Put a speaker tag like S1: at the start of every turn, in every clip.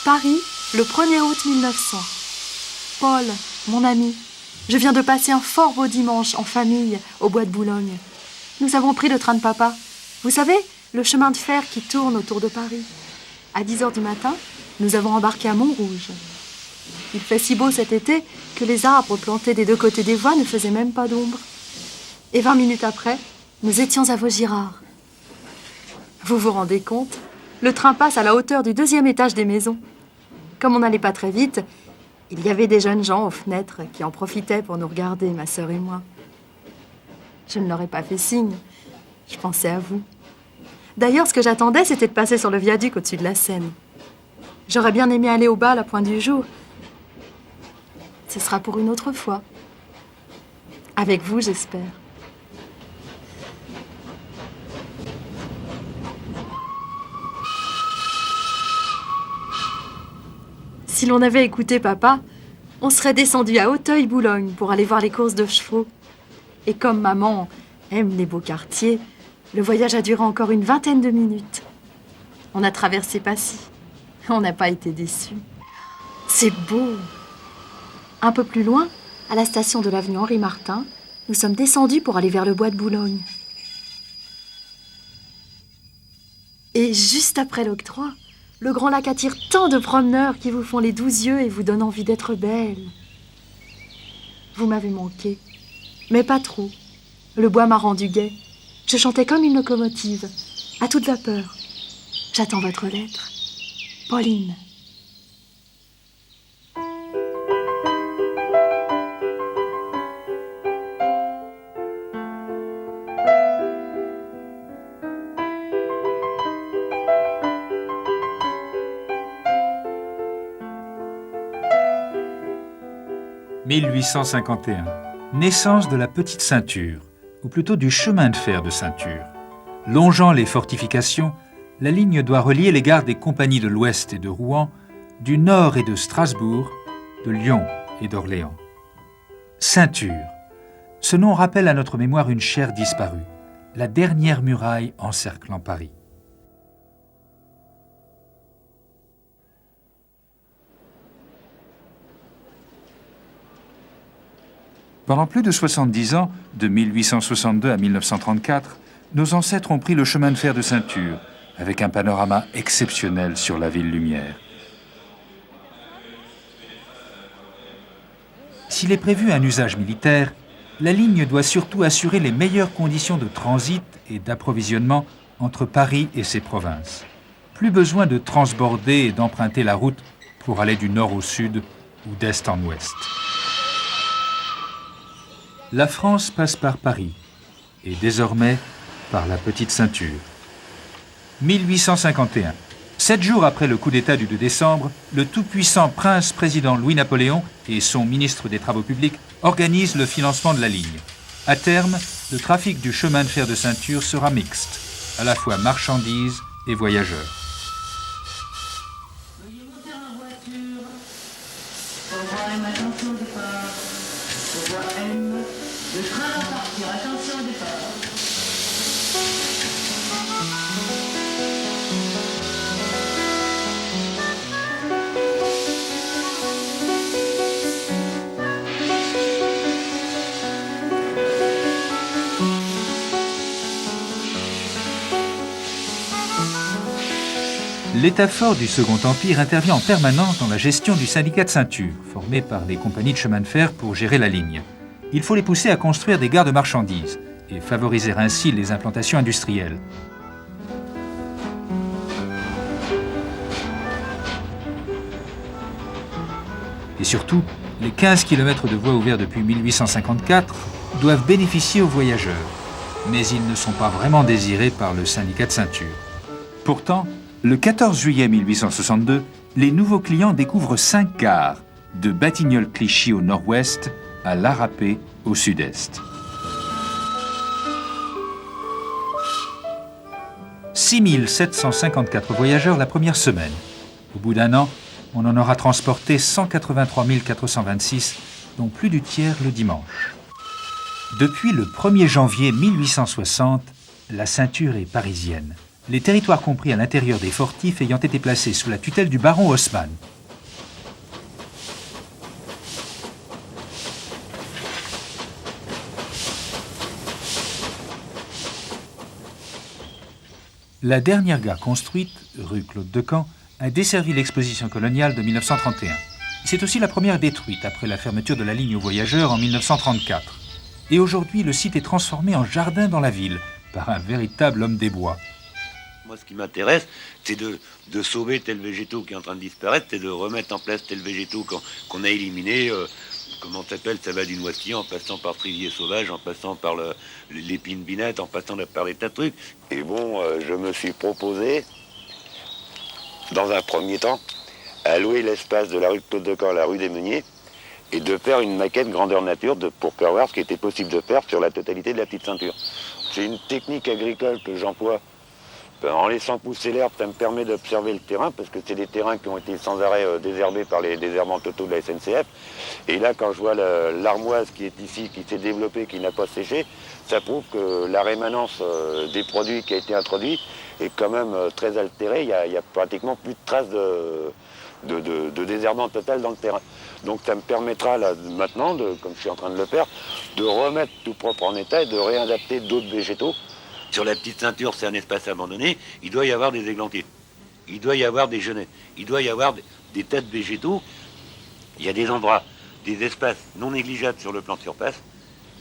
S1: Paris, le 1er août 1900. Paul, mon ami, je viens de passer un fort beau dimanche en famille au bois de Boulogne. Nous avons pris le train de papa. Vous savez, le chemin de fer qui tourne autour de Paris. À 10h du matin, nous avons embarqué à Montrouge. Il fait si beau cet été que les arbres plantés des deux côtés des voies ne faisaient même pas d'ombre. Et 20 minutes après, nous étions à Vaugirard. Vous vous rendez compte ? Le train passe à la hauteur du 2e étage des maisons. Comme on n'allait pas très vite, il y avait des jeunes gens aux fenêtres qui en profitaient pour nous regarder, ma sœur et moi. Je ne leur ai pas fait signe. Je pensais à vous. D'ailleurs, ce que j'attendais, c'était de passer sur le viaduc au-dessus de la Seine. J'aurais bien aimé aller au bal à point du jour. Ce sera pour une autre fois. Avec vous, j'espère. Si l'on avait écouté papa, on serait descendu à Auteuil-Boulogne pour aller voir les courses de chevaux. Et comme maman aime les beaux quartiers, le voyage a duré encore une 20aine de minutes. On a traversé Passy. On n'a pas été déçus. C'est beau. Un peu plus loin, à la station de l'avenue Henri-Martin, nous sommes descendus pour aller vers le bois de Boulogne. Et juste après l'octroi, le Grand Lac attire tant de promeneurs qui vous font les 12 yeux et vous donnent envie d'être belle. Vous m'avez manqué, mais pas trop. Le bois m'a rendu gai. Je chantais comme une locomotive, à toute vapeur. J'attends votre lettre. Pauline.
S2: « 1851, naissance de la petite ceinture, ou plutôt du chemin de fer de ceinture. Longeant les fortifications, la ligne doit relier les gares des compagnies de l'Ouest et de Rouen, du Nord et de Strasbourg, de Lyon et d'Orléans. Ceinture. Ce nom rappelle à notre mémoire une chaire disparue, la dernière muraille encerclant Paris. Pendant plus de 70 ans, de 1862 à 1934, nos ancêtres ont pris le chemin de fer de ceinture, avec un panorama exceptionnel sur la ville lumière. S'il est prévu un usage militaire, la ligne doit surtout assurer les meilleures conditions de transit et d'approvisionnement entre Paris et ses provinces. Plus besoin de transborder et d'emprunter la route pour aller du nord au sud ou d'est en ouest. La France passe par Paris et désormais par la petite ceinture. 1851. 7 jours après le coup d'État du 2 décembre, le tout-puissant prince-président Louis-Napoléon et son ministre des Travaux publics organisent le financement de la ligne. À terme, le trafic du chemin de fer de ceinture sera mixte, à la fois marchandises et voyageurs.
S3: Veuillez monter en voiture. Voie M, attention au départ. Voie M, le train va partir, attention au départ.
S2: L'État fort du Second Empire intervient en permanence dans la gestion du syndicat de ceinture, formé par les compagnies de chemin de fer pour gérer la ligne. Il faut les pousser à construire des gares de marchandises et favoriser ainsi les implantations industrielles. Et surtout, les 15 km de voies ouverts depuis 1854 doivent bénéficier aux voyageurs, mais ils ne sont pas vraiment désirés par le syndicat de ceinture. Pourtant, le 14 juillet 1862, les nouveaux clients découvrent 5 gares, de Batignolles-Clichy au nord-ouest à La Râpée au sud-est. 6 754 voyageurs la première semaine. Au bout d'un an, on en aura transporté 183 426, dont plus du tiers le dimanche. Depuis le 1er janvier 1860, la ceinture est parisienne, les territoires compris à l'intérieur des fortifs ayant été placés sous la tutelle du baron Haussmann. La dernière gare construite, rue Claude Decamps, a desservi l'exposition coloniale de 1931. C'est aussi la première détruite après la fermeture de la ligne aux voyageurs en 1934. Et aujourd'hui, le site est transformé en jardin dans la ville par un véritable homme des bois.
S4: Moi, ce qui m'intéresse, c'est de sauver tel végétaux qui est en train de disparaître, c'est de remettre en place tel végétaux qu'on a éliminé. Comment s'appelle, ça va du noisetier, en passant par Trivier sauvage, en passant par l'épine binette, en passant par des tas de trucs. Et bon, je me suis proposé, dans un premier temps, à louer l'espace de la rue de Claude Decamps à la rue des Meuniers, et de faire une maquette grandeur nature pour voir ce qui était possible de faire sur la totalité de la petite ceinture. C'est une technique agricole que j'emploie. En laissant pousser l'herbe, ça me permet d'observer le terrain, parce que c'est des terrains qui ont été sans arrêt désherbés par les désherbants totaux de la SNCF. Et là, quand je vois l'armoise qui est ici, qui s'est développée, qui n'a pas séché, ça prouve que la rémanence des produits qui a été introduit est quand même très altérée. Il y a pratiquement plus de traces de désherbant total dans le terrain. Donc ça me permettra là, maintenant, comme je suis en train de le faire, de remettre tout propre en état et de réadapter d'autres végétaux. Sur la petite ceinture, c'est un espace abandonné, il doit y avoir des églantiers, il doit y avoir des genêts, il doit y avoir des tas de végétaux. Il y a des endroits, des espaces non négligeables sur le plan de surface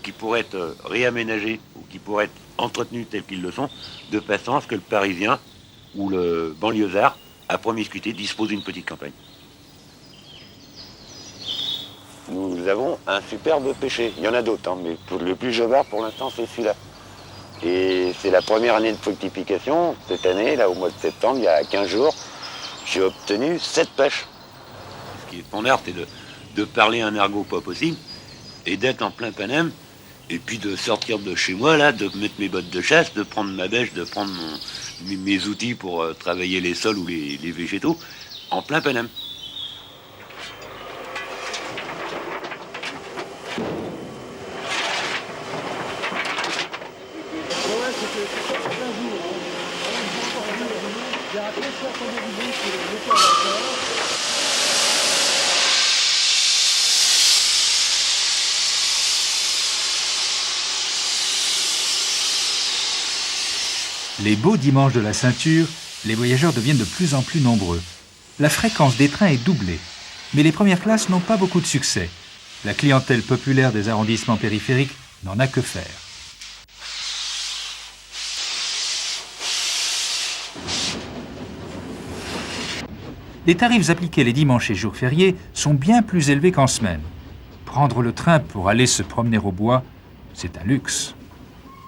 S4: qui pourraient être réaménagés ou qui pourraient être entretenus tels qu'ils le sont, de façon à ce que le Parisien ou le banlieusard, à promiscuité, dispose d'une petite campagne. Nous avons un superbe pêcher. Il y en a d'autres, hein, mais le plus jovard pour l'instant, c'est celui-là. Et c'est la première année de fructification. Cette année, là, au mois de septembre, il y a 15 jours, j'ai obtenu 7 pêches. Ce qui est fondard, c'est de parler un argot pas possible et d'être en plein Panem, et puis de sortir de chez moi, là, de mettre mes bottes de chasse, de prendre ma bêche, de prendre mes outils pour travailler les sols ou les végétaux, en plein Panem.
S2: Les beaux dimanches de la ceinture, les voyageurs deviennent de plus en plus nombreux. La fréquence des trains est doublée, mais les premières classes n'ont pas beaucoup de succès. La clientèle populaire des arrondissements périphériques n'en a que faire. Les tarifs appliqués les dimanches et jours fériés sont bien plus élevés qu'en semaine. Prendre le train pour aller se promener au bois, c'est un luxe.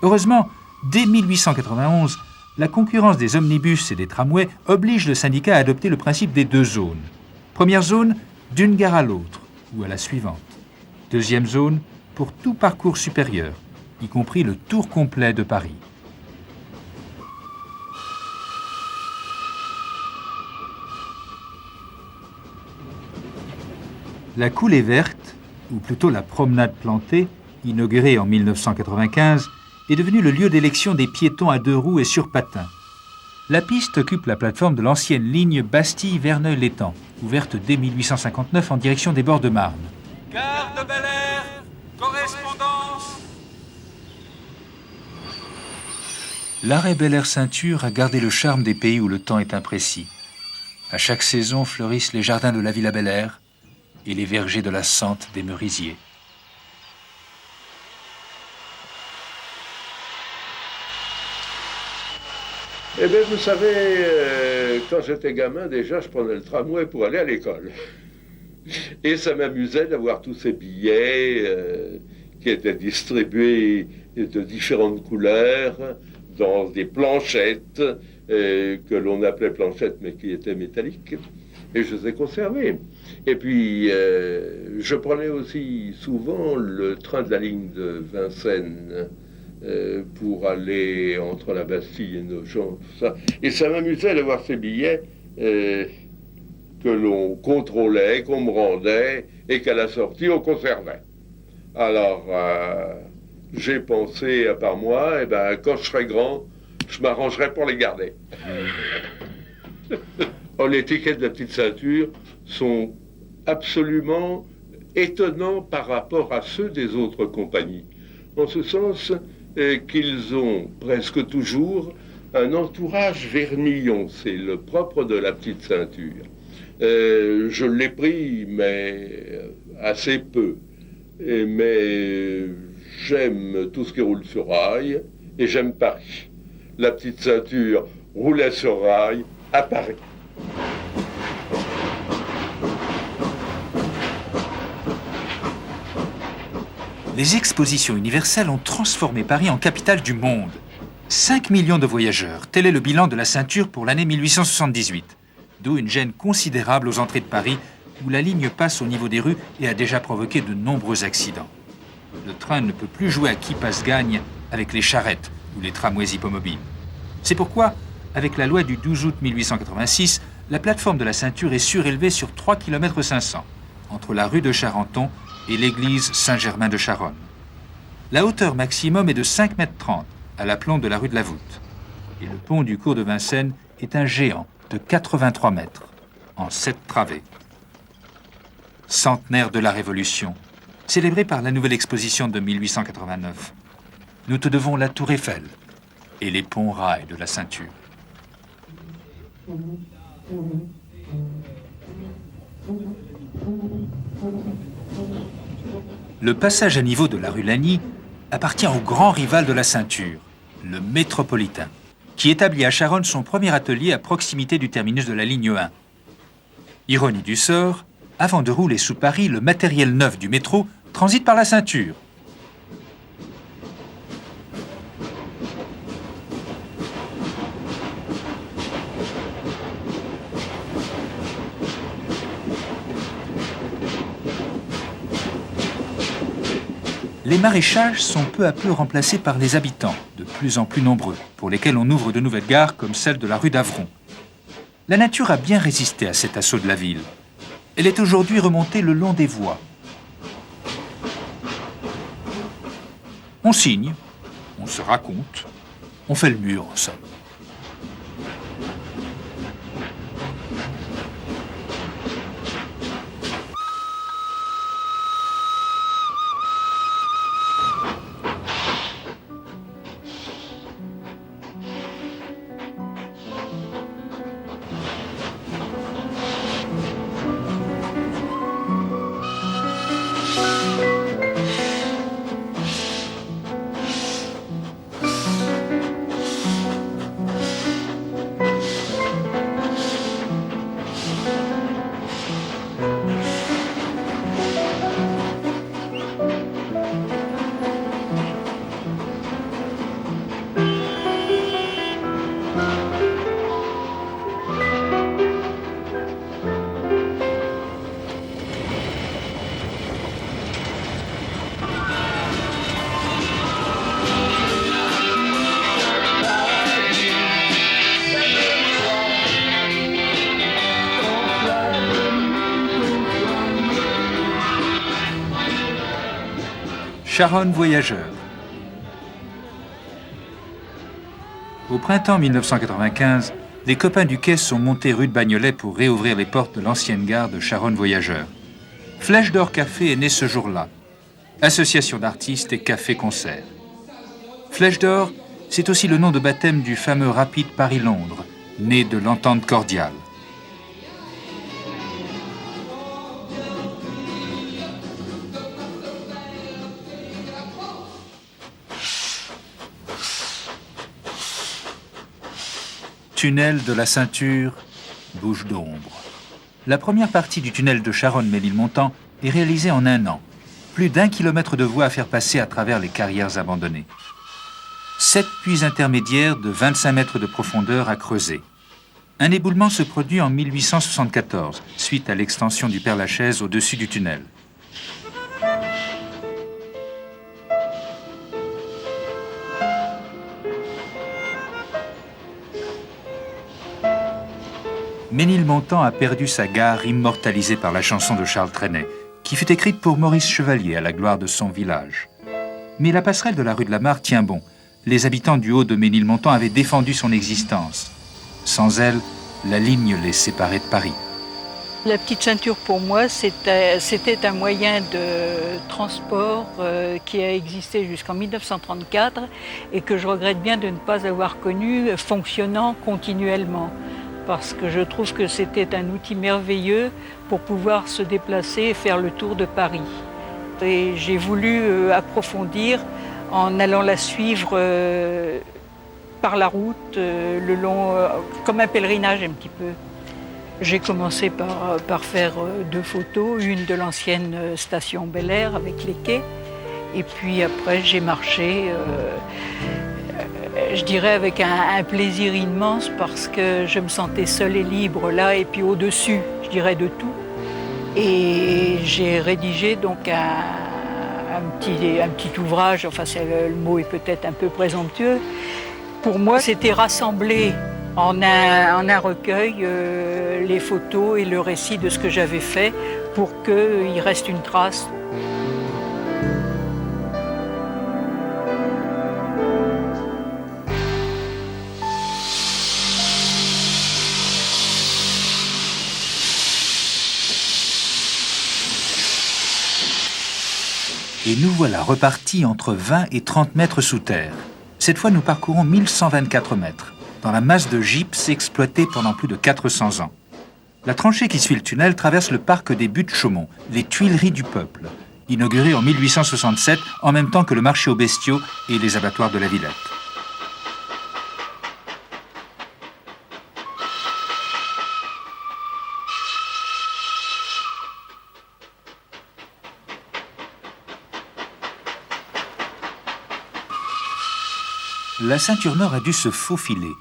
S2: Heureusement, dès 1891, la concurrence des omnibus et des tramways oblige le syndicat à adopter le principe des 2 zones. Première zone, d'une gare à l'autre, ou à la suivante. Deuxième zone, pour tout parcours supérieur, y compris le tour complet de Paris. La coulée verte, ou plutôt la promenade plantée, inaugurée en 1995, est devenue le lieu d'élection des piétons à 2 roues et sur patins. La piste occupe la plateforme de l'ancienne ligne Bastille-Verneuil-l'Étang, ouverte dès 1859 en direction des bords de Marne.
S5: Gare de Bel-Air, correspondance.
S2: L'arrêt Bel-Air-Ceinture a gardé le charme des pays où le temps est imprécis. À chaque saison fleurissent les jardins de la Villa Bel-Air et les vergers de la Sente des Merisiers.
S6: Eh bien, vous savez, quand j'étais gamin, déjà, je prenais le tramway pour aller à l'école. Et ça m'amusait d'avoir tous ces billets qui étaient distribués de différentes couleurs dans des planchettes que l'on appelait planchettes, mais qui étaient métalliques. Et je les ai conservées. Et puis, je prenais aussi souvent le train de la ligne de Vincennes pour aller entre la Bastille et Nogent, tout ça. Et ça m'amusait de voir ces billets que l'on contrôlait, qu'on me rendait, et qu'à la sortie, on conservait. Alors, j'ai pensé, à part moi, eh ben, quand je serai grand, Je m'arrangerai pour les garder. Les tickets de la petite ceinture sont absolument étonnants par rapport à ceux des autres compagnies. En ce sens qu'ils ont presque toujours un entourage vermillon. C'est le propre de la petite ceinture. Je l'ai pris, mais assez peu. Mais j'aime tout ce qui roule sur rail et j'aime Paris. La petite ceinture roulait sur rail à Paris.
S2: Les expositions universelles ont transformé Paris en capitale du monde. 5 millions de voyageurs, tel est le bilan de la ceinture pour l'année 1878. D'où une gêne considérable aux entrées de Paris, où la ligne passe au niveau des rues et a déjà provoqué de nombreux accidents. Le train ne peut plus jouer à qui passe gagne avec les charrettes ou les tramways hippomobiles. C'est pourquoi, avec la loi du 12 août 1886, la plateforme de la ceinture est surélevée sur 3,5 km, entre la rue de Charenton et l'église Saint-Germain de Charonne. La hauteur maximum est de 5,30 m à l'aplomb de la rue de la Voûte. Et le pont du cours de Vincennes est un géant de 83 mètres, en 7 travées. Centenaire de la Révolution, célébré par la nouvelle exposition de 1889. Nous te devons la Tour Eiffel et les ponts-rails de la ceinture. Le passage à niveau de la rue Lagny appartient au grand rival de la ceinture, le Métropolitain, qui établit à Charonne son premier atelier à proximité du terminus de la ligne 1. Ironie du sort, avant de rouler sous Paris, le matériel neuf du métro transite par la ceinture. Les maréchages sont peu à peu remplacés par les habitants, de plus en plus nombreux, pour lesquels on ouvre de nouvelles gares comme celle de la rue d'Avron. La nature a bien résisté à cet assaut de la ville. Elle est aujourd'hui remontée le long des voies. On signe, on se raconte, on fait le mur en somme. Charonne voyageur. Au printemps 1995, les copains du quai sont montés rue de Bagnolet pour réouvrir les portes de l'ancienne gare de Charonne voyageur. Flèche d'Or Café est né ce jour-là. Association d'artistes et café-concert. Flèche d'Or, c'est aussi le nom de baptême du fameux rapide Paris-Londres, né de l'entente cordiale. Tunnel de la ceinture, bouche d'ombre. La première partie du tunnel de Charonne-Ménilmontant est réalisée en 1 an. Plus d'1 kilomètre de voies à faire passer à travers les carrières abandonnées. 7 puits intermédiaires de 25 mètres de profondeur à creuser. Un éboulement se produit en 1874, suite à l'extension du Père-Lachaise au-dessus du tunnel. Ménilmontant a perdu sa gare immortalisée par la chanson de Charles Trenet, qui fut écrite pour Maurice Chevalier à la gloire de son village. Mais la passerelle de la rue de la Mare tient bon. les habitants du haut de Ménilmontant avaient défendu son existence. Sans elle, la ligne les séparait de Paris.
S7: La petite ceinture, pour moi, c'était un moyen de transport qui a existé jusqu'en 1934 et que je regrette bien de ne pas avoir connu fonctionnant continuellement. Parce que je trouve que c'était un outil merveilleux pour pouvoir se déplacer et faire le tour de Paris. Et j'ai voulu approfondir en allant la suivre par la route, le long, comme un pèlerinage un petit peu. J'ai commencé par faire 2 photos, une de l'ancienne station Bel Air avec les quais, et puis après j'ai marché, je dirais avec un plaisir immense parce que je me sentais seule et libre là, et puis au-dessus, je dirais, de tout. Et j'ai rédigé donc un petit ouvrage, enfin le mot est peut-être un peu présomptueux. Pour moi, c'était rassembler en un recueil les photos et le récit de ce que j'avais fait pour qu'il reste une trace.
S2: Et nous voilà repartis entre 20 et 30 mètres sous terre. Cette fois, nous parcourons 1124 mètres, dans la masse de gypse exploitée pendant plus de 400 ans. La tranchée qui suit le tunnel traverse le parc des Buttes-Chaumont, les Tuileries du peuple, inauguré en 1867 en même temps que le marché aux bestiaux et les abattoirs de la Villette. La ceinture nord a dû se faufiler.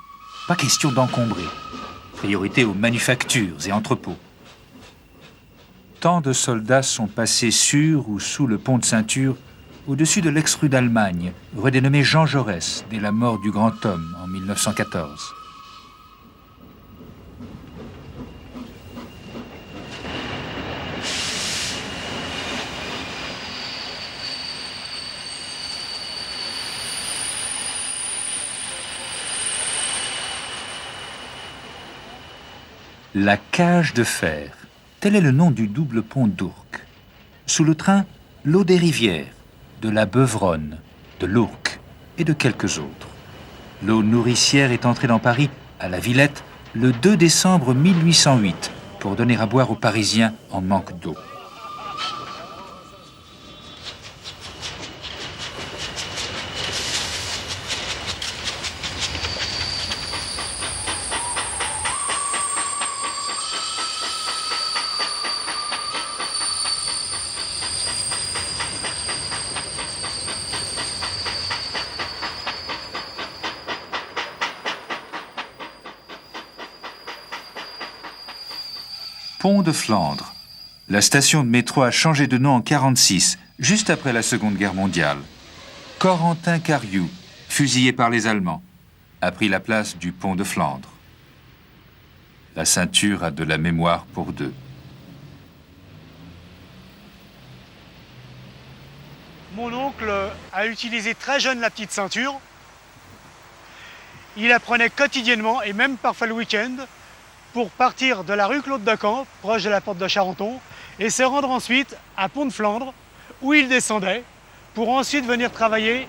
S2: Pas question d'encombrer. Priorité aux manufactures et entrepôts. Tant de soldats sont passés sur ou sous le pont de ceinture, au-dessus de l'ex-rue d'Allemagne, redénommé Jean Jaurès, dès la mort du grand homme en 1914. La cage de fer, tel est le nom du double pont d'Ourcq. Sous le train, l'eau des rivières, de la Beuvronne, de l'Ourcq et de quelques autres. L'eau nourricière est entrée dans Paris, à la Villette, le 2 décembre 1808, pour donner à boire aux Parisiens en manque d'eau. Pont de Flandre. La station de métro a changé de nom en 1946, juste après la Seconde Guerre mondiale. Corentin Cariou, fusillé par les Allemands, a pris la place du pont de Flandre. La ceinture a de la mémoire pour deux.
S8: Mon oncle a utilisé très jeune la petite ceinture. Il la prenait quotidiennement et même parfois le week-end pour partir de la rue Claude Decamps, proche de la porte de Charenton, et se rendre ensuite à Pont de Flandre, où il descendait, pour ensuite venir travailler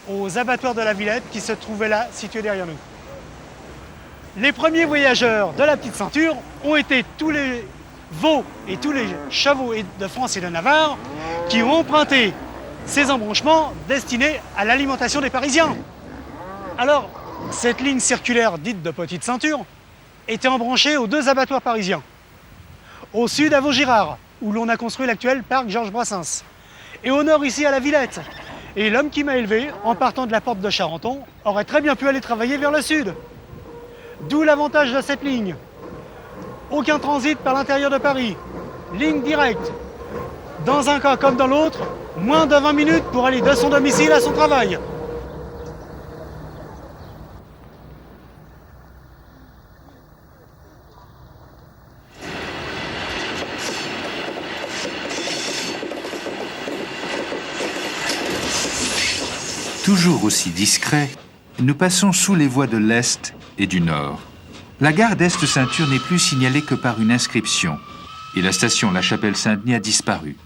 S8: aux abattoirs de la Villette qui se trouvaient là, situés derrière nous. Les premiers voyageurs de la petite ceinture ont été tous les veaux et tous les chevaux de France et de Navarre qui ont emprunté ces embranchements destinés à l'alimentation des Parisiens. Alors, cette ligne circulaire dite de petite ceinture était embranchée aux 2 abattoirs parisiens. Au sud, à Vaugirard, où l'on a construit l'actuel parc Georges Brassens. Et au nord, ici, à la Villette. Et l'homme qui m'a élevé, en partant de la porte de Charenton, aurait très bien pu aller travailler vers le sud. D'où l'avantage de cette ligne. Aucun transit par l'intérieur de Paris. Ligne directe. Dans un cas comme dans l'autre, moins de 20 minutes pour aller de son domicile à son travail.
S2: toujours aussi discret, nous passons sous les voies de l'Est et du Nord. La gare d'Est-Ceinture n'est plus signalée que par une inscription, et la station La Chapelle-Saint-Denis a disparu,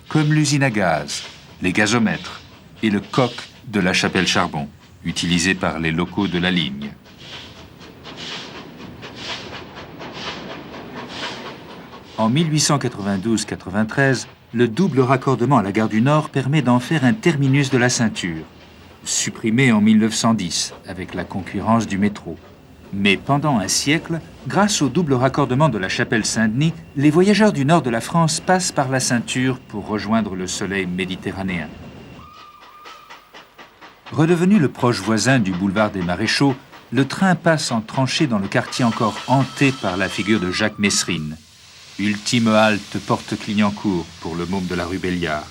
S2: comme l'usine à gaz, les gazomètres et le coq de La Chapelle-Charbon, utilisé par les locaux de la ligne. En 1892-93, le double raccordement à la gare du Nord permet d'en faire un terminus de la ceinture, supprimé en 1910 avec la concurrence du métro. Mais pendant un siècle, grâce au double raccordement de la Chapelle-Saint-Denis, les voyageurs du nord de la France passent par la ceinture pour rejoindre le soleil méditerranéen. Redevenu le proche voisin du boulevard des Maréchaux, le train passe en tranchée dans le quartier encore hanté par la figure de Jacques Messrine. Ultime halte porte Clignancourt pour le môme de la rue Belliard.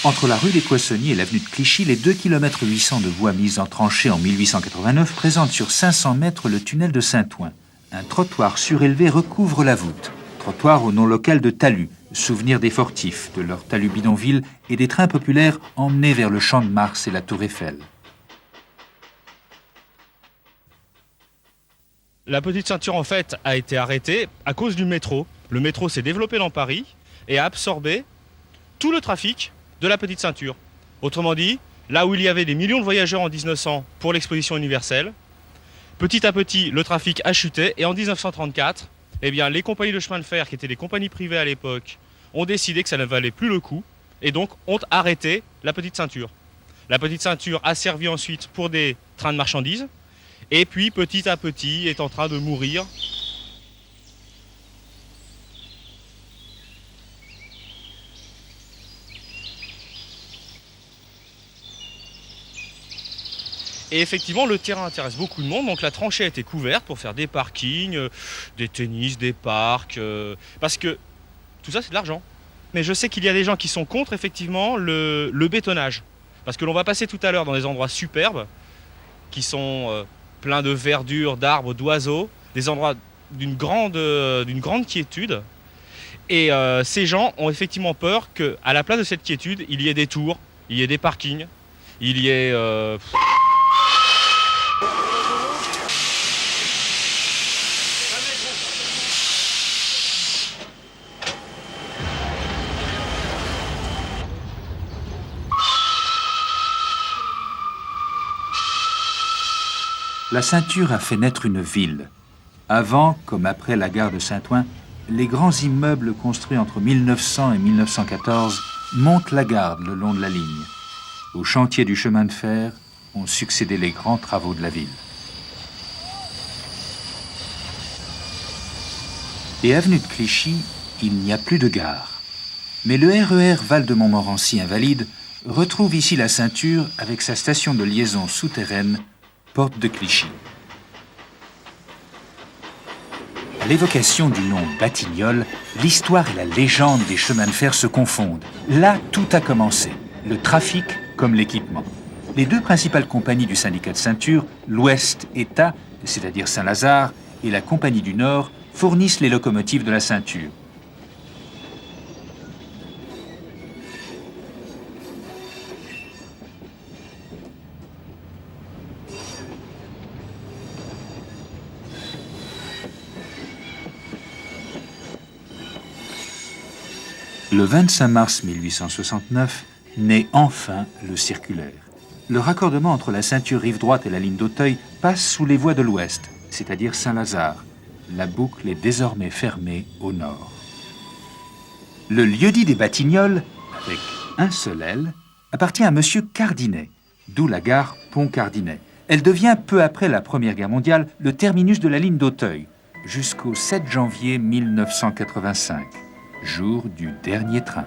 S2: Entre la rue des Poissonniers et l'avenue de Clichy, les 2,8 km de voies mises en tranchée en 1889 présentent sur 500 mètres le tunnel de Saint-Ouen. Un trottoir surélevé recouvre la voûte. Trottoir au nom local de talus, souvenir des fortifs, de leur talus bidonville et des trains populaires emmenés vers le Champ de Mars et la Tour Eiffel.
S9: La petite ceinture, en fait, a été arrêtée à cause du métro. Le métro s'est développé dans Paris et a absorbé tout le trafic de la petite ceinture. Autrement dit, là où il y avait des millions de voyageurs en 1900 pour l'exposition universelle, petit à petit, le trafic a chuté et en 1934, eh bien, les compagnies de chemin de fer, qui étaient des compagnies privées à l'époque, ont décidé que ça ne valait plus le coup et donc ont arrêté la petite ceinture. La petite ceinture a servi ensuite pour des trains de marchandises et puis petit à petit est en train de mourir. Et effectivement, le terrain intéresse beaucoup de monde, donc la tranchée a été couverte pour faire des parkings, des tennis, des parcs, parce que tout ça c'est de l'argent. Mais je sais qu'il y a des gens qui sont contre effectivement le bétonnage, parce que l'on va passer tout à l'heure dans des endroits superbes, qui sont pleins de verdure, d'arbres, d'oiseaux, des endroits d'une grande quiétude. Et ces gens ont effectivement peur qu'à la place de cette quiétude, il y ait des tours, il y ait des parkings, il y ait...
S2: La ceinture a fait naître une ville. Avant, comme après la gare de Saint-Ouen, les grands immeubles construits entre 1900 et 1914 montent la garde le long de la ligne. Au chantier du chemin de fer ont succédé les grands travaux de la ville. Et avenue de Clichy, il n'y a plus de gare. Mais le RER Val-de-Montmorency invalide retrouve ici la ceinture avec sa station de liaison souterraine, Porte de Clichy. À l'évocation du nom Batignolles, l'histoire et la légende des chemins de fer se confondent. Là, tout a commencé, le trafic comme l'équipement. Les deux principales compagnies du syndicat de ceinture, l'Ouest-État, c'est-à-dire Saint-Lazare, et la Compagnie du Nord, fournissent les locomotives de la ceinture. Le 25 mars 1869 naît enfin le circulaire. Le raccordement entre la ceinture rive droite et la ligne d'Auteuil passe sous les voies de l'Ouest, c'est-à-dire Saint-Lazare. La boucle est désormais fermée au nord. Le lieu-dit des Batignolles, avec un seul L, appartient à M. Cardinet, d'où la gare Pont-Cardinet. Elle devient peu après la Première Guerre mondiale le terminus de la ligne d'Auteuil, jusqu'au 7 janvier 1985. Jour du dernier train.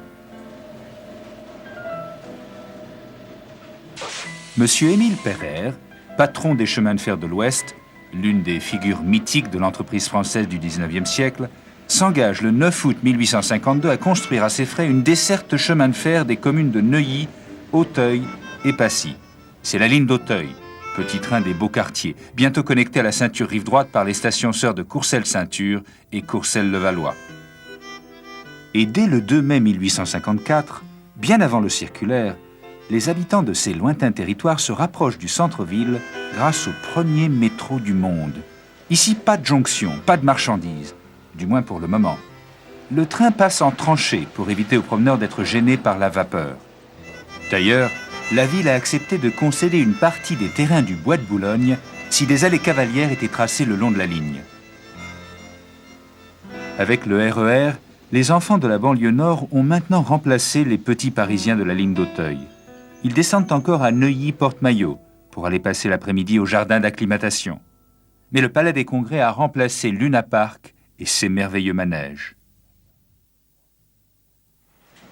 S2: Monsieur Émile Pereire, patron des chemins de fer de l'Ouest, l'une des figures mythiques de l'entreprise française du XIXe siècle, s'engage le 9 août 1852 à construire à ses frais une desserte chemin de fer des communes de Neuilly, Auteuil et Passy. C'est la ligne d'Auteuil, petit train des beaux quartiers, bientôt connecté à la ceinture rive droite par les stations sœurs de Courcelles-Ceinture et Courcelles-Levallois. Et dès le 2 mai 1854, bien avant le circulaire, les habitants de ces lointains territoires se rapprochent du centre-ville grâce au premier métro du monde. Ici, pas de jonction, pas de marchandises, du moins pour le moment. Le train passe en tranchée pour éviter aux promeneurs d'être gênés par la vapeur. D'ailleurs, la ville a accepté de concéder une partie des terrains du Bois de Boulogne si des allées cavalières étaient tracées le long de la ligne. Avec le RER, les enfants de la banlieue nord ont maintenant remplacé les petits Parisiens de la ligne d'Auteuil. Ils descendent encore à Neuilly-Porte-Maillot pour aller passer l'après-midi au jardin d'acclimatation. Mais le Palais des Congrès a remplacé Luna Park et ses merveilleux manèges.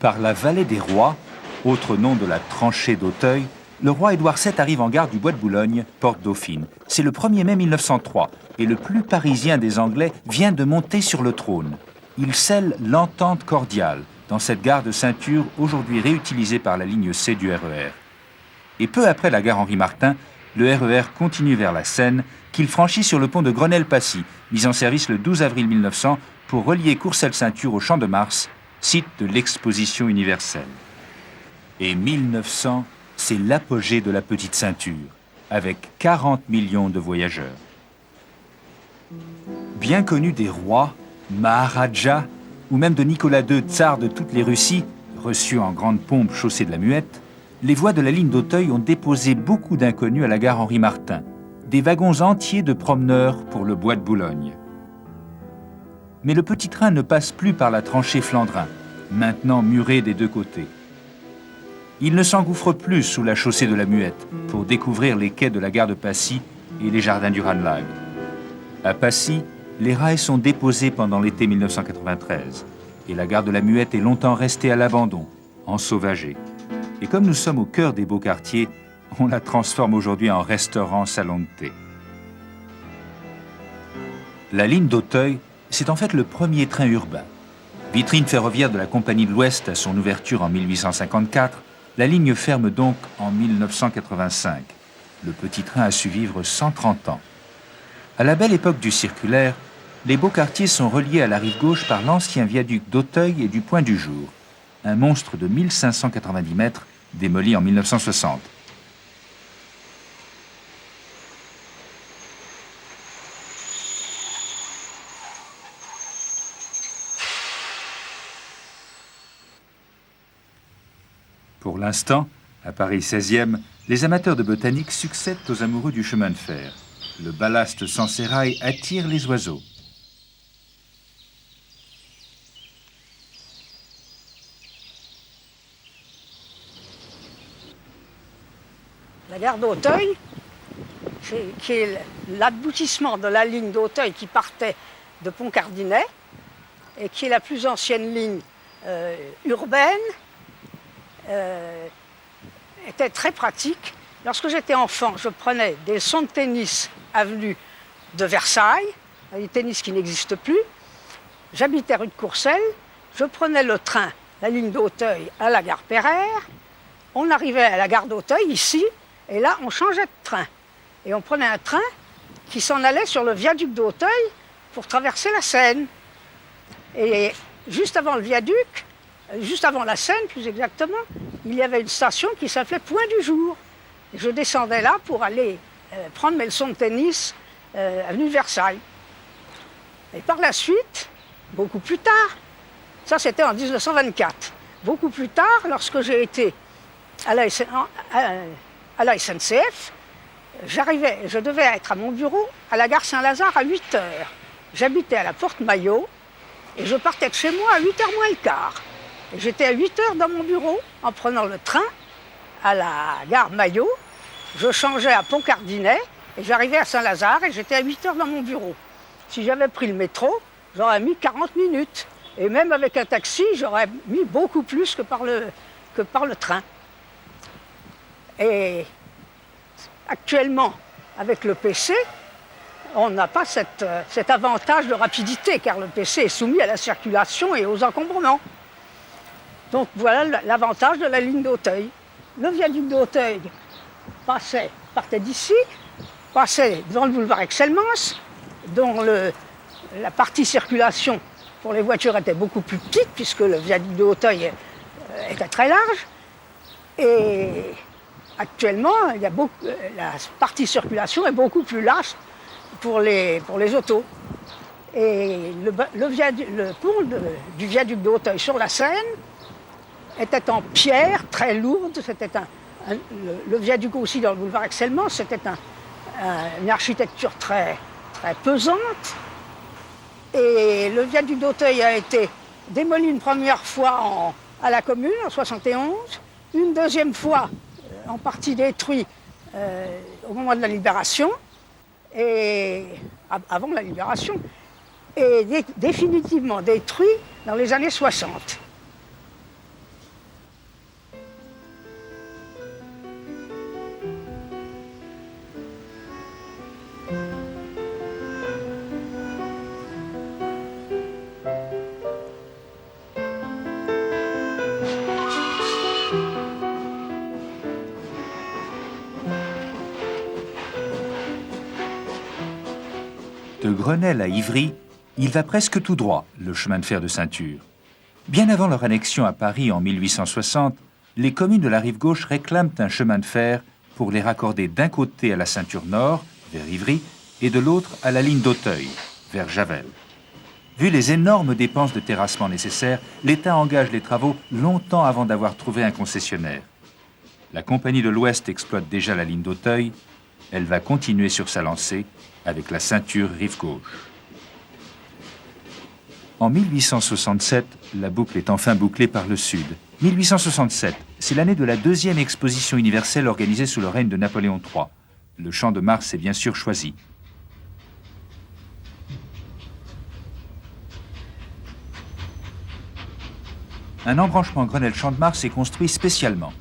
S2: Par la vallée des Rois, autre nom de la tranchée d'Auteuil, le roi Édouard VII arrive en gare du Bois de Boulogne, porte Dauphine. C'est le 1er mai 1903 et le plus parisien des Anglais vient de monter sur le trône. Il scelle l'entente cordiale dans cette gare de ceinture aujourd'hui réutilisée par la ligne C du RER. Et peu après la gare Henri-Martin, le RER continue vers la Seine qu'il franchit sur le pont de Grenelle-Passy, mis en service le 12 avril 1900 pour relier Courcelles-Ceinture au Champ de Mars, site de l'exposition universelle. Et 1900, c'est l'apogée de la petite ceinture, avec 40 millions de voyageurs. Bien connu des rois, Maharajas, ou même de Nicolas II, tsar de toutes les Russies, reçu en grande pompe chaussée de la Muette, les voies de la ligne d'Auteuil ont déposé beaucoup d'inconnus à la gare Henri-Martin, des wagons entiers de promeneurs pour le Bois de Boulogne. Mais le petit train ne passe plus par la tranchée Flandrin, maintenant murée des deux côtés. Il ne s'engouffre plus sous la chaussée de la Muette pour découvrir les quais de la gare de Passy et les jardins du Ranelagh. À Passy, les rails sont déposés pendant l'été 1993 et la gare de la Muette est longtemps restée à l'abandon, ensauvagée. Et comme nous sommes au cœur des beaux quartiers, on la transforme aujourd'hui en restaurant-salon de thé. La ligne d'Auteuil, c'est en fait le premier train urbain. Vitrine ferroviaire de la Compagnie de l'Ouest à son ouverture en 1854, la ligne ferme donc en 1985. Le petit train a su vivre 130 ans. À la belle époque du circulaire, les beaux quartiers sont reliés à la rive gauche par l'ancien viaduc d'Auteuil et du Point du Jour, un monstre de 1590 mètres démoli en 1960. Pour l'instant, à Paris 16e, les amateurs de botanique succèdent aux amoureux du chemin de fer. Le ballast sans sérail attire les oiseaux.
S10: La gare d'Auteuil, qui est l'aboutissement de la ligne d'Auteuil qui partait de Pont-Cardinet et qui est la plus ancienne ligne urbaine, était très pratique. Lorsque j'étais enfant, je prenais des leçons de tennis avenue de Versailles, des tennis qui n'existent plus. J'habitais rue de Courcelles, je prenais le train, la ligne d'Auteuil à la gare Pereire. On arrivait à la gare d'Auteuil, ici, et là, on changeait de train. Et on prenait un train qui s'en allait sur le viaduc d'Auteuil pour traverser la Seine. Et juste avant le viaduc, juste avant la Seine, plus exactement, il y avait une station qui s'appelait Point du Jour. Et je descendais là pour aller prendre mes leçons de tennis avenue de Versailles. Et par la suite, beaucoup plus tard, ça c'était en 1924, beaucoup plus tard, lorsque j'ai été à la SNCF, je devais être à mon bureau à la gare Saint-Lazare à 8h. J'habitais à la Porte Maillot et je partais de chez moi à 8h moins le quart. Et j'étais à 8h dans mon bureau en prenant le train à la gare Maillot. Je changeais à Pont-Cardinet et j'arrivais à Saint-Lazare et j'étais à 8h dans mon bureau. Si j'avais pris le métro, j'aurais mis 40 minutes. Et même avec un taxi, j'aurais mis beaucoup plus que par le train. Et actuellement, avec le PC, on n'a pas cet avantage de rapidité, car le PC est soumis à la circulation et aux encombrements. Donc voilà l'avantage de la ligne d'Auteuil. Le viaduc d'Auteuil passait partait d'ici, passait dans le boulevard Excelmans, dont la partie circulation pour les voitures était beaucoup plus petite, puisque le viaduc de Hauteuil était très large. Et actuellement, la partie circulation est beaucoup plus large pour les autos. Et le pont du viaduc de Hauteuil sur la Seine était en pierre très lourde. C'était le viaduc aussi dans le boulevard Excelmans, c'était une architecture très, très pesante. Et le viaduc d'Hauteuil a été démoli une première fois à la Commune en 71, une deuxième fois en partie détruit au moment de la Libération, et avant la Libération, et définitivement détruit dans les années 60.
S2: De Grenelle à Ivry, il va presque tout droit, le chemin de fer de ceinture. Bien avant leur annexion à Paris en 1860, les communes de la rive gauche réclament un chemin de fer pour les raccorder d'un côté à la ceinture nord, vers Ivry, et de l'autre à la ligne d'Auteuil, vers Javel. Vu les énormes dépenses de terrassement nécessaires, l'État engage les travaux longtemps avant d'avoir trouvé un concessionnaire. La Compagnie de l'Ouest exploite déjà la ligne d'Auteuil. Elle va continuer sur sa lancée avec la ceinture rive gauche. En 1867, la boucle est enfin bouclée par le sud. 1867, c'est l'année de la deuxième exposition universelle organisée sous le règne de Napoléon III. Le Champ de Mars est bien sûr choisi. Un embranchement Grenelle-Champ de Mars est construit spécialement.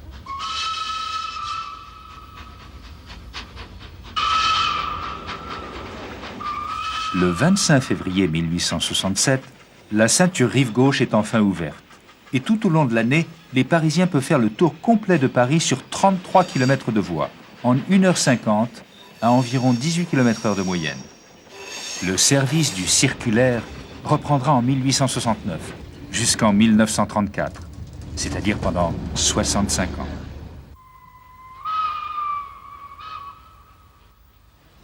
S2: Le 25 février 1867, la ceinture rive gauche est enfin ouverte. Et tout au long de l'année, les Parisiens peuvent faire le tour complet de Paris sur 33 km de voies, en 1h50 à environ 18 km/h de moyenne. Le service du circulaire reprendra en 1869 jusqu'en 1934, c'est-à-dire pendant 65 ans.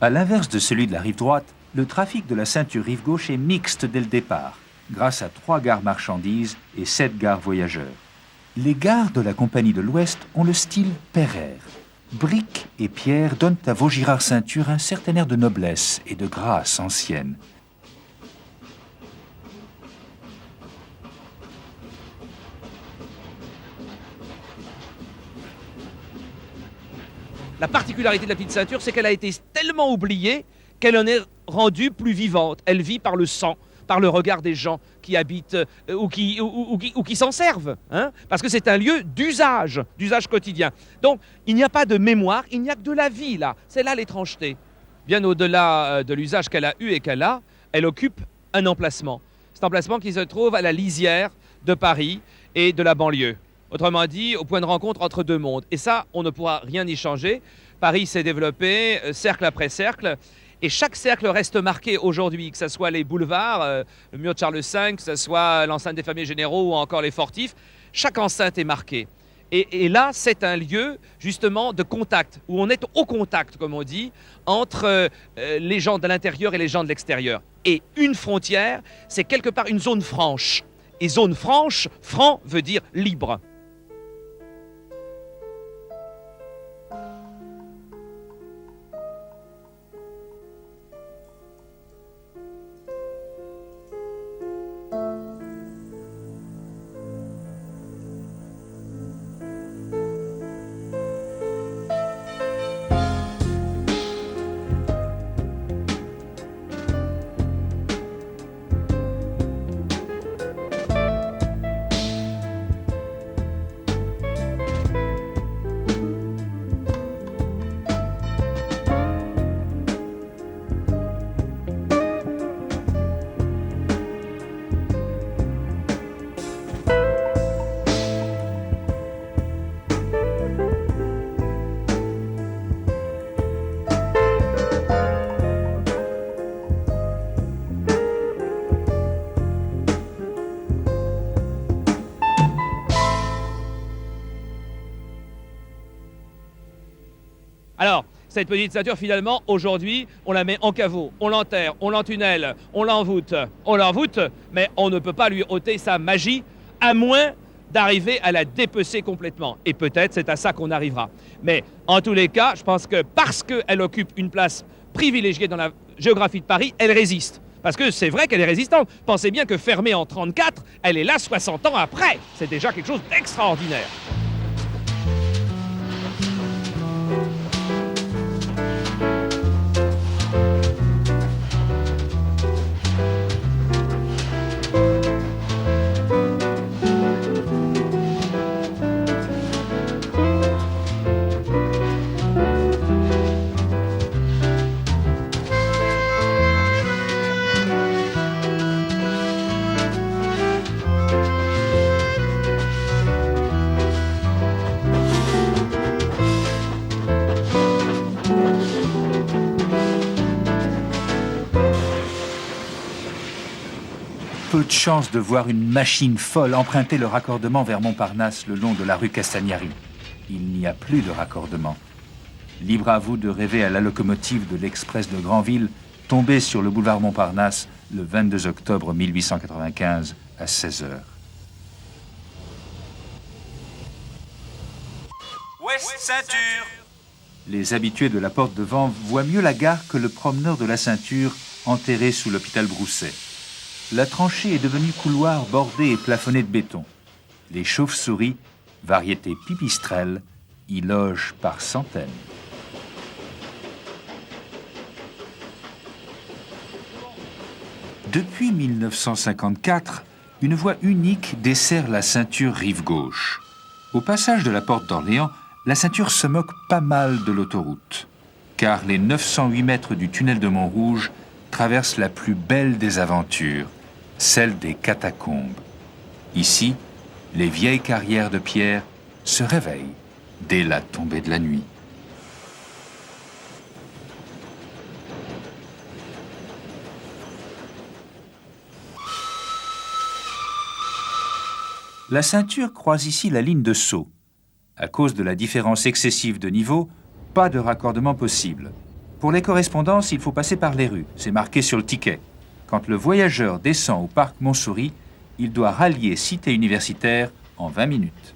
S2: À l'inverse de celui de la rive droite, le trafic de la ceinture rive gauche est mixte dès le départ, grâce à 3 gares marchandises et 7 gares voyageurs. Les gares de la Compagnie de l'Ouest ont le style Pereire. Briques et pierres donnent à Vaugirard Ceinture un certain air de noblesse et de grâce ancienne.
S11: La particularité de la petite ceinture, c'est qu'elle a été tellement oubliée qu'elle en est rendue plus vivante. Elle vit par le sang, par le regard des gens qui habitent ou qui s'en servent. Hein, parce que c'est un lieu d'usage quotidien. Donc, il n'y a pas de mémoire, il n'y a que de la vie là. C'est là l'étrangeté. Bien au-delà de l'usage qu'elle a eu et qu'elle a, elle occupe un emplacement. Cet emplacement qui se trouve à la lisière de Paris et de la banlieue. Autrement dit, au point de rencontre entre deux mondes. Et ça, on ne pourra rien y changer. Paris s'est développé, cercle après cercle. Et chaque cercle reste marqué aujourd'hui, que ce soit les boulevards, le mur de Charles V, que ce soit l'enceinte des Familles Généraux ou encore les Fortifs. Chaque enceinte est marquée. Et là, c'est un lieu justement de contact, où on est au contact, comme on dit, entre les gens de l'intérieur et les gens de l'extérieur. Et une frontière, c'est quelque part une zone franche. Et zone franche, franc veut dire libre. Alors, cette petite ceinture, finalement, aujourd'hui, on la met en caveau, on l'enterre, on l'entunnelle, on l'envoûte, mais on ne peut pas lui ôter sa magie, à moins d'arriver à la dépecer complètement. Et peut-être c'est à ça qu'on arrivera. Mais en tous les cas, je pense que parce qu'elle occupe une place privilégiée dans la géographie de Paris, elle résiste. Parce que c'est vrai qu'elle est résistante. Pensez bien que fermée en 1934, elle est là 60 ans après. C'est déjà quelque chose d'extraordinaire.
S2: Peu de chance de voir une machine folle emprunter le raccordement vers Montparnasse le long de la rue Castagnari. Il n'y a plus de raccordement. Libre à vous de rêver à la locomotive de l'express de Granville, tombée sur le boulevard Montparnasse le 22 octobre 1895 à 16h.
S5: Ouest Ceinture.
S2: Les habitués de la porte de Vanves voient mieux la gare que le promeneur de la Ceinture enterré sous l'hôpital Brousset. La tranchée est devenue couloir bordé et plafonné de béton. Les chauves-souris, variété pipistrelle, y logent par centaines. Depuis 1954, une voie unique dessert la Ceinture rive gauche. Au passage de la porte d'Orléans, la Ceinture se moque pas mal de l'autoroute, car les 908 mètres du tunnel de Montrouge traversent la plus belle des aventures, celle des catacombes. Ici, les vieilles carrières de pierre se réveillent dès la tombée de la nuit. La Ceinture croise ici la ligne de Sceaux. À cause de la différence excessive de niveau, pas de raccordement possible. Pour les correspondances, il faut passer par les rues, c'est marqué sur le ticket. Quand le voyageur descend au parc Montsouris, il doit rallier Cité universitaire en 20 minutes.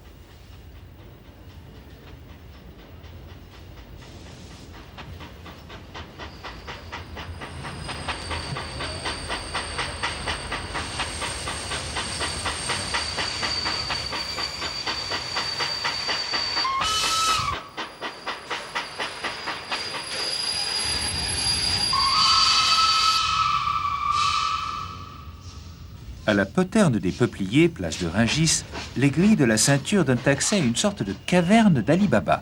S2: À la poterne des Peupliers, place de Rungis, les grilles de la Ceinture donnent accès à une sorte de caverne d'Ali Baba.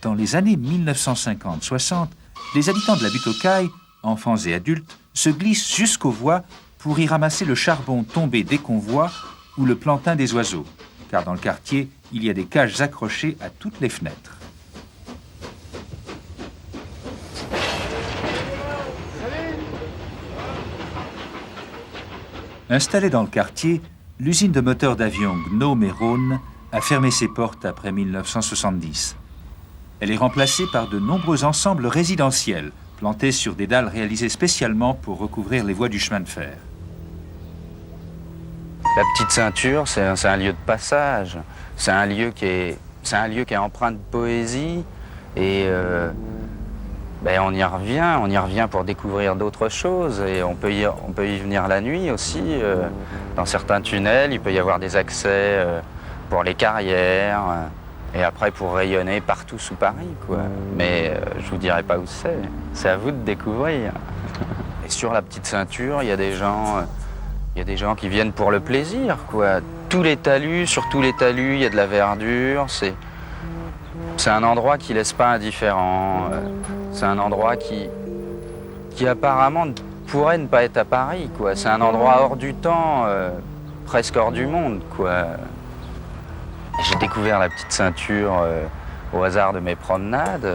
S2: Dans les années 1950-60, les habitants de la butte aux Cailles, enfants et adultes, se glissent jusqu'aux voies pour y ramasser le charbon tombé des convois ou le plantain des oiseaux, car dans le quartier, il y a des cages accrochées à toutes les fenêtres. Installée dans le quartier, l'usine de moteurs d'avion Gnome et Rhône a fermé ses portes après 1970. Elle est remplacée par de nombreux ensembles résidentiels, plantés sur des dalles réalisées spécialement pour recouvrir les voies du chemin de fer.
S12: La petite Ceinture, c'est un lieu de passage. C'est un lieu qui est empreint de poésie et on y revient pour découvrir d'autres choses et on peut y venir la nuit aussi. Dans certains tunnels, il peut y avoir des accès pour les carrières et après pour rayonner partout sous Paris, quoi. Mais je vous dirai pas où c'est à vous de découvrir. Et sur la petite Ceinture, il y a des gens qui viennent pour le plaisir, quoi. Tous les talus, sur tous les talus, il y a de la verdure, c'est un endroit qui laisse pas indifférent. C'est un endroit qui apparemment pourrait ne pas être à Paris, quoi. C'est un endroit hors du temps, presque hors du monde, quoi. J'ai découvert la petite Ceinture au hasard de mes promenades.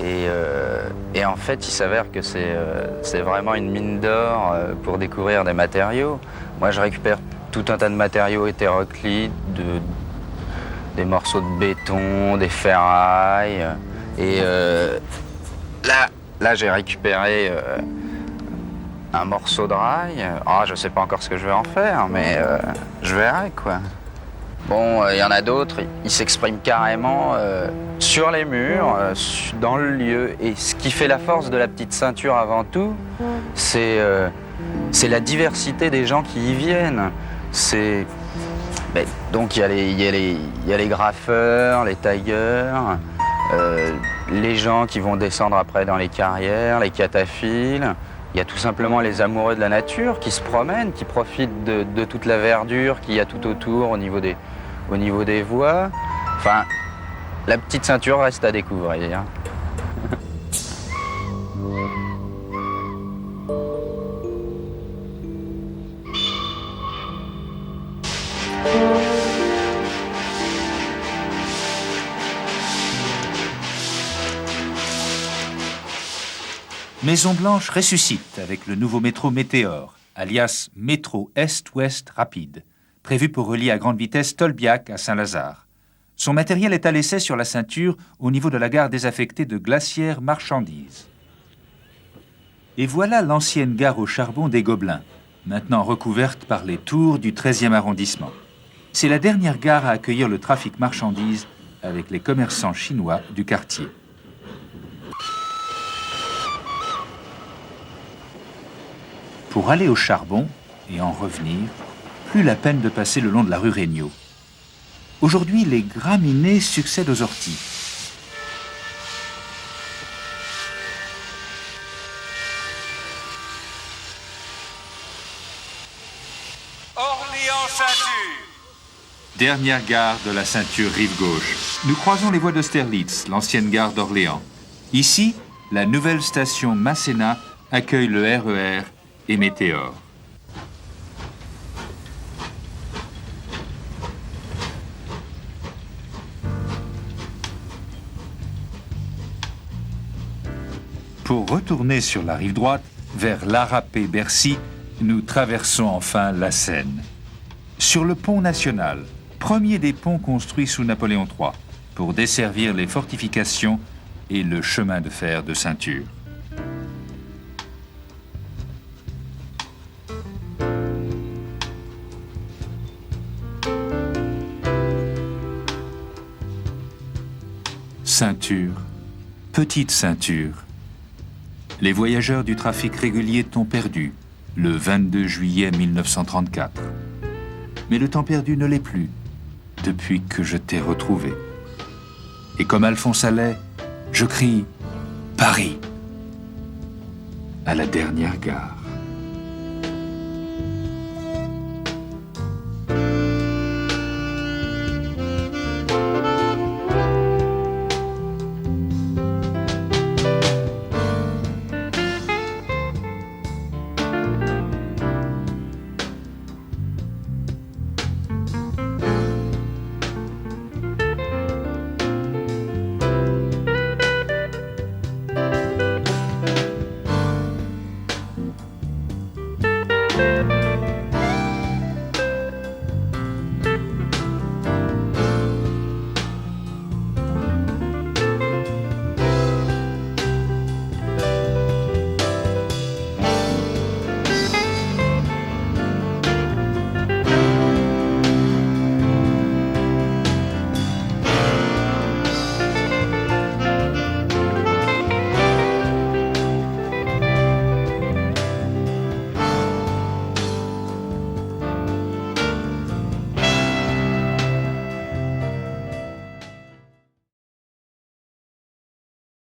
S12: Et en fait, il s'avère que c'est vraiment une mine d'or pour découvrir des matériaux. Moi, je récupère tout un tas de matériaux hétéroclites, des morceaux de béton, des ferrailles. Et là j'ai récupéré un morceau de rail. Ah, je sais pas encore ce que je vais en faire, mais je verrai, quoi. Bon, il y en a d'autres, ils s'expriment carrément sur les murs, dans le lieu. Et ce qui fait la force de la petite ceinture avant tout, c'est la diversité des gens qui y viennent. Donc il y a les graffeurs, les tailleurs, les gens qui vont descendre après dans les carrières, les cataphiles. Il y a tout simplement les amoureux de la nature qui se promènent, qui profitent de toute la verdure qu'il y a tout autour au niveau des voies. Enfin, la petite ceinture reste à découvrir.
S2: Maison Blanche ressuscite avec le nouveau métro Météore, alias métro Est-Ouest rapide, prévu pour relier à grande vitesse Tolbiac à Saint-Lazare. Son matériel est à l'essai sur la ceinture au niveau de la gare désaffectée de Glacière-Marchandises. Et voilà l'ancienne gare au charbon des Gobelins, maintenant recouverte par les tours du 13e arrondissement. C'est la dernière gare à accueillir le trafic marchandises avec les commerçants chinois du quartier. Pour aller au charbon et en revenir, plus la peine de passer le long de la rue Regnault. Aujourd'hui, les graminées succèdent aux orties.
S5: Orléans-Ceinture.
S2: Dernière gare de la ceinture rive gauche. Nous croisons les voies d'Austerlitz, l'ancienne gare d'Orléans. Ici, la nouvelle station Masséna accueille le RER et Météore. Pour retourner sur la rive droite, vers l'Arapé-Bercy, nous traversons enfin la Seine. Sur le pont national, premier des ponts construits sous Napoléon III, pour desservir les fortifications et le chemin de fer de ceinture. Ceinture, petite ceinture. Les voyageurs du trafic régulier t'ont perdu le 22 juillet 1934. Mais le temps perdu ne l'est plus depuis que je t'ai retrouvé. Et comme Alphonse Allais, je crie Paris à la dernière gare.